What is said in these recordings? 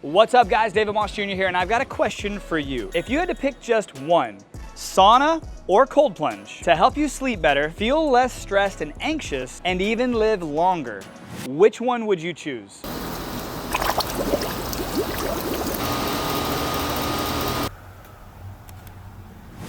What's up guys, David Moss Jr. here, and I've got a question for you. If you had to pick just one, sauna or cold plunge, to help you sleep better, feel less stressed and anxious, and even live longer, which one would you choose?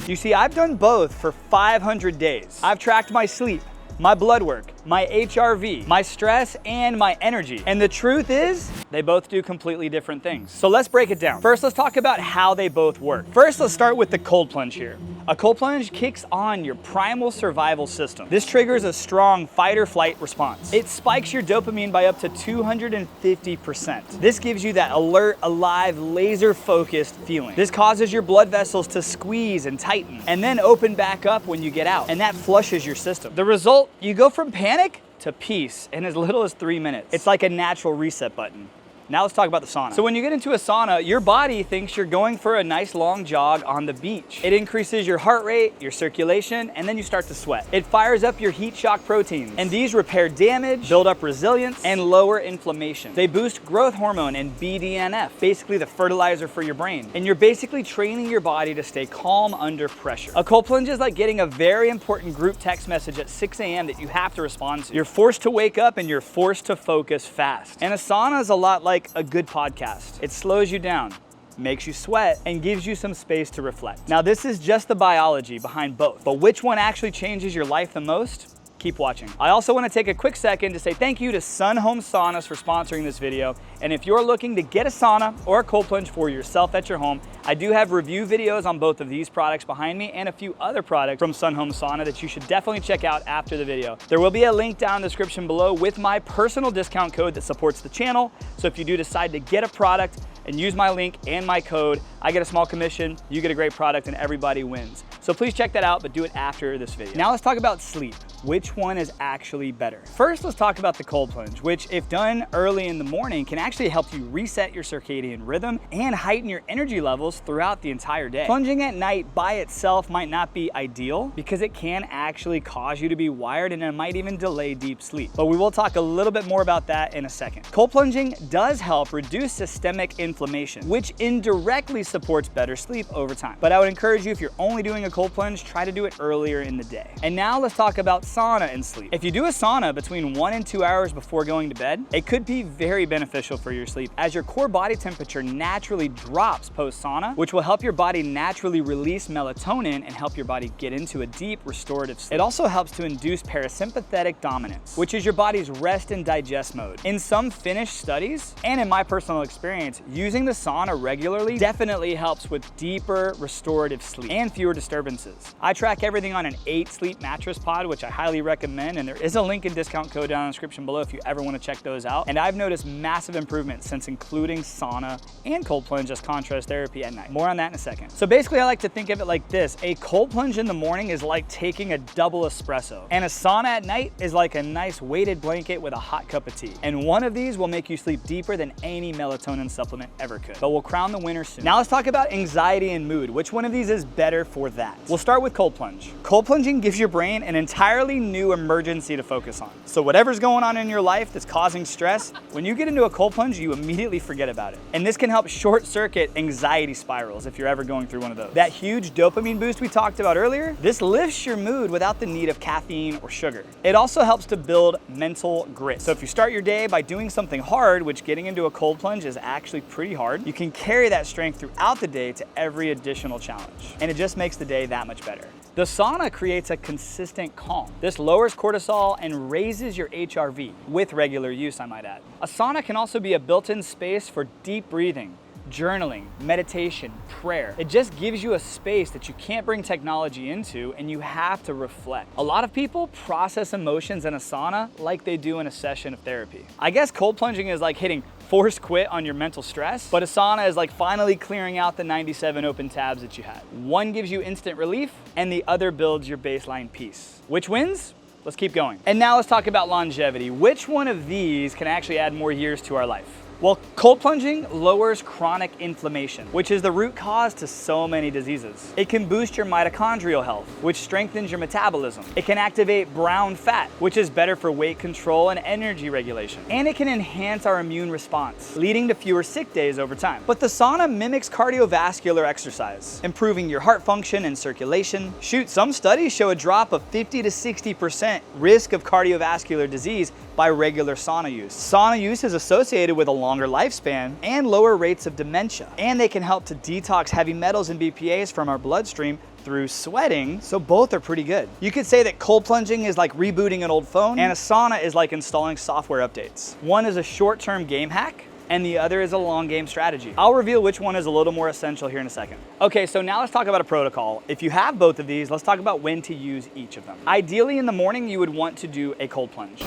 You see, I've done both for 500 days. I've tracked my sleep, my blood work, my HRV, my stress, and my energy. And the truth is, they both do completely different things. So let's break it down. First, let's talk about how they both work. First, let's start with the cold plunge here. A cold plunge kicks on your primal survival system. This triggers a strong fight or flight response. It spikes your dopamine by up to 250%. This gives you that alert, alive, laser-focused feeling. This causes your blood vessels to squeeze and tighten, and then open back up when you get out, and that flushes your system. The result, you go from panic to peace in as little as 3 minutes. It's like a natural reset button. Now let's talk about the sauna. So when you get into a sauna, your body thinks you're going for a nice long jog on the beach. It increases your heart rate, your circulation, and then you start to sweat. It fires up your heat shock proteins, and these repair damage, build up resilience, and lower inflammation. They boost growth hormone and BDNF, basically the fertilizer for your brain. And you're basically training your body to stay calm under pressure. A cold plunge is like getting a very important group text message at 6 a.m. that you have to respond to. You're forced to wake up and you're forced to focus fast. And a sauna is a lot like a good podcast. It slows you down, makes you sweat, and gives you some space to reflect. Now, this is just the biology behind both, but which one actually changes your life the most? Keep watching. I also want to take a quick second to say thank you to Sun Home Saunas for sponsoring this video. And if you're looking to get a sauna or a cold plunge for yourself at your home, I do have review videos on both of these products behind me and a few other products from Sun Home Sauna that you should definitely check out after the video. There will be a link down in the description below with my personal discount code that supports the channel. So if you do decide to get a product and use my link and my code, I get a small commission, you get a great product, and everybody wins. So please check that out, but do it after this video. Now let's talk about sleep. Which one is actually better? First, let's talk about the cold plunge, which if done early in the morning can actually help you reset your circadian rhythm and heighten your energy levels throughout the entire day. Plunging at night by itself might not be ideal because it can actually cause you to be wired and it might even delay deep sleep. But we will talk a little bit more about that in a second. Cold plunging does help reduce systemic inflammation, which indirectly supports better sleep over time. But I would encourage you, if you're only doing a cold plunge, try to do it earlier in the day. And now let's talk about sauna and sleep. If you do a sauna between 1 and 2 hours before going to bed, it could be very beneficial for your sleep as your core body temperature naturally drops post sauna, which will help your body naturally release melatonin and help your body get into a deep restorative sleep. It also helps to induce parasympathetic dominance, which is your body's rest and digest mode. In some finished studies, and in my personal experience, using the sauna regularly definitely helps with deeper restorative sleep and fewer disturbances. I track everything on an 8 sleep mattress pod, which I highly recommend, and there is a link and discount code down in the description below if you ever want to check those out. And I've noticed massive improvements since including sauna and cold plunge as contrast therapy at night. More on that in a second. So basically, I like to think of it like this. A cold plunge in the morning is like taking a double espresso, and a sauna at night is like a nice weighted blanket with a hot cup of tea. And one of these will make you sleep deeper than any melatonin supplement ever could. But we'll crown the winner soon. Now let's talk about anxiety and mood. Which one of these is better for that? We'll start with cold plunge. Cold plunging gives your brain an entirely new emergency to focus on. So whatever's going on in your life that's causing stress, when you get into a cold plunge, you immediately forget about it. And this can help short circuit anxiety spirals if you're ever going through one of those. That huge dopamine boost we talked about earlier, this lifts your mood without the need of caffeine or sugar. It also helps to build mental grit. So if you start your day by doing something hard, which getting into a cold plunge is actually pretty hard, you can carry that strength throughout the day to every additional challenge. And it just makes the day that much better. The sauna creates a consistent calm. This lowers cortisol and raises your HRV with regular use, I might add. A sauna can also be a built-in space for deep breathing, journaling, meditation, prayer. It just gives you a space that you can't bring technology into, and you have to reflect. A lot of people process emotions in a sauna like they do in a session of therapy. I guess cold plunging is like hitting force quit on your mental stress, but a sauna is like finally clearing out the 97 open tabs that you had. One gives you instant relief, and the other builds your baseline peace. Which wins? Let's keep going. And now let's talk about longevity. Which one of these can actually add more years to our life? Well, cold plunging lowers chronic inflammation, which is the root cause to so many diseases. It can boost your mitochondrial health, which strengthens your metabolism. It can activate brown fat, which is better for weight control and energy regulation. And it can enhance our immune response, leading to fewer sick days over time. But the sauna mimics cardiovascular exercise, improving your heart function and circulation. Shoot, some studies show a drop of 50 to 60% risk of cardiovascular disease by regular sauna use. Sauna use is associated with a longer lifespan and lower rates of dementia. And they can help to detox heavy metals and BPAs from our bloodstream through sweating, so both are pretty good. You could say that cold plunging is like rebooting an old phone, and a sauna is like installing software updates. One is a short-term game hack, and the other is a long game strategy. I'll reveal which one is a little more essential here in a second. Okay, so now let's talk about a protocol. If you have both of these, let's talk about when to use each of them. Ideally in the morning, you would want to do a cold plunge.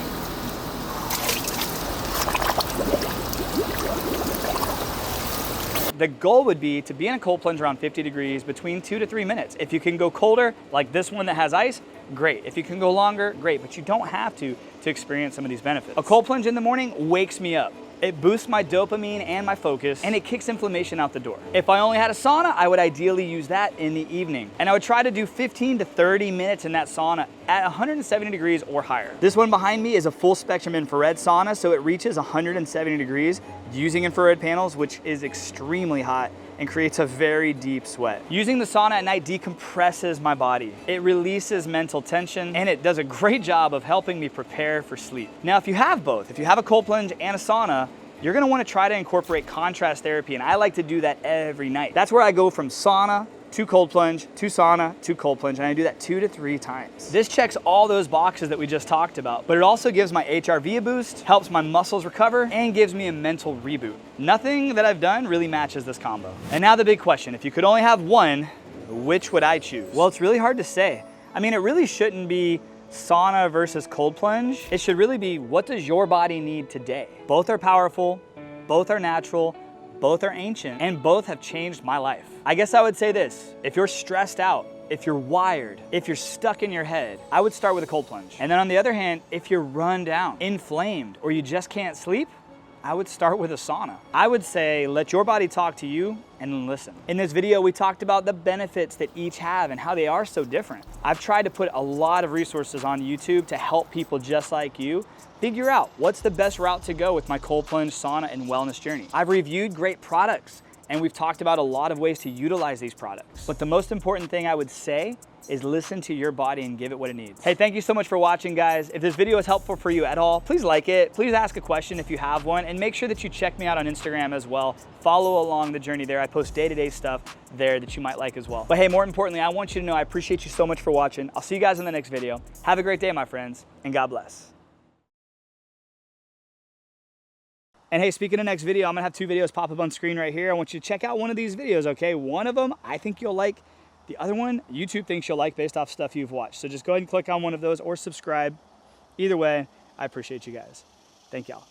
The goal would be to be in a cold plunge around 50 degrees between 2 to 3 minutes. If you can go colder, like this one that has ice, great. If you can go longer, great, but you don't have to experience some of these benefits. A cold plunge in the morning wakes me up. It boosts my dopamine and my focus, and it kicks inflammation out the door. If I only had a sauna, I would ideally use that in the evening. And I would try to do 15 to 30 minutes in that sauna at 170 degrees or higher. This one behind me is a full spectrum infrared sauna, so it reaches 170 degrees using infrared panels, which is extremely hot and creates a very deep sweat. Using the sauna at night decompresses my body. It releases mental tension, and it does a great job of helping me prepare for sleep. Now, if you have both, if you have a cold plunge and a sauna, you're gonna wanna try to incorporate contrast therapy, and I like to do that every night. That's where I go from sauna to cold plunge, to sauna, to cold plunge, and I do that 2 to 3 times. This checks all those boxes that we just talked about, but it also gives my HRV a boost, helps my muscles recover, and gives me a mental reboot. Nothing that I've done really matches this combo. And now the big question, if you could only have one, which would I choose? Well, it's really hard to say. I mean, it really shouldn't be sauna versus cold plunge. It should really be, what does your body need today? Both are powerful, both are natural, both are ancient, and both have changed my life. I guess I would say this, if you're stressed out, if you're wired, if you're stuck in your head, I would start with a cold plunge. And then on the other hand, if you're run down, inflamed, or you just can't sleep, I would start with a sauna. I would say, let your body talk to you and listen. In this video, we talked about the benefits that each have and how they are so different. I've tried to put a lot of resources on YouTube to help people just like you figure out what's the best route to go with my cold plunge, sauna, and wellness journey. I've reviewed great products, and we've talked about a lot of ways to utilize these products. But the most important thing I would say is listen to your body and give it what it needs. Hey, thank you so much for watching, guys. If this video is helpful for you at all, please like it. Please ask a question if you have one, and make sure that you check me out on Instagram as well. Follow along the journey there. I post day-to-day stuff there that you might like as well. But hey, more importantly, I want you to know I appreciate you so much for watching. I'll see you guys in the next video. Have a great day, my friends, and God bless. And hey, speaking of next video, I'm gonna have 2 videos pop up on screen right here. I want you to check out one of these videos, okay? One of them I think you'll like. The other one, YouTube thinks you'll like based off stuff you've watched. So just go ahead and click on one of those or subscribe. Either way, I appreciate you guys. Thank y'all.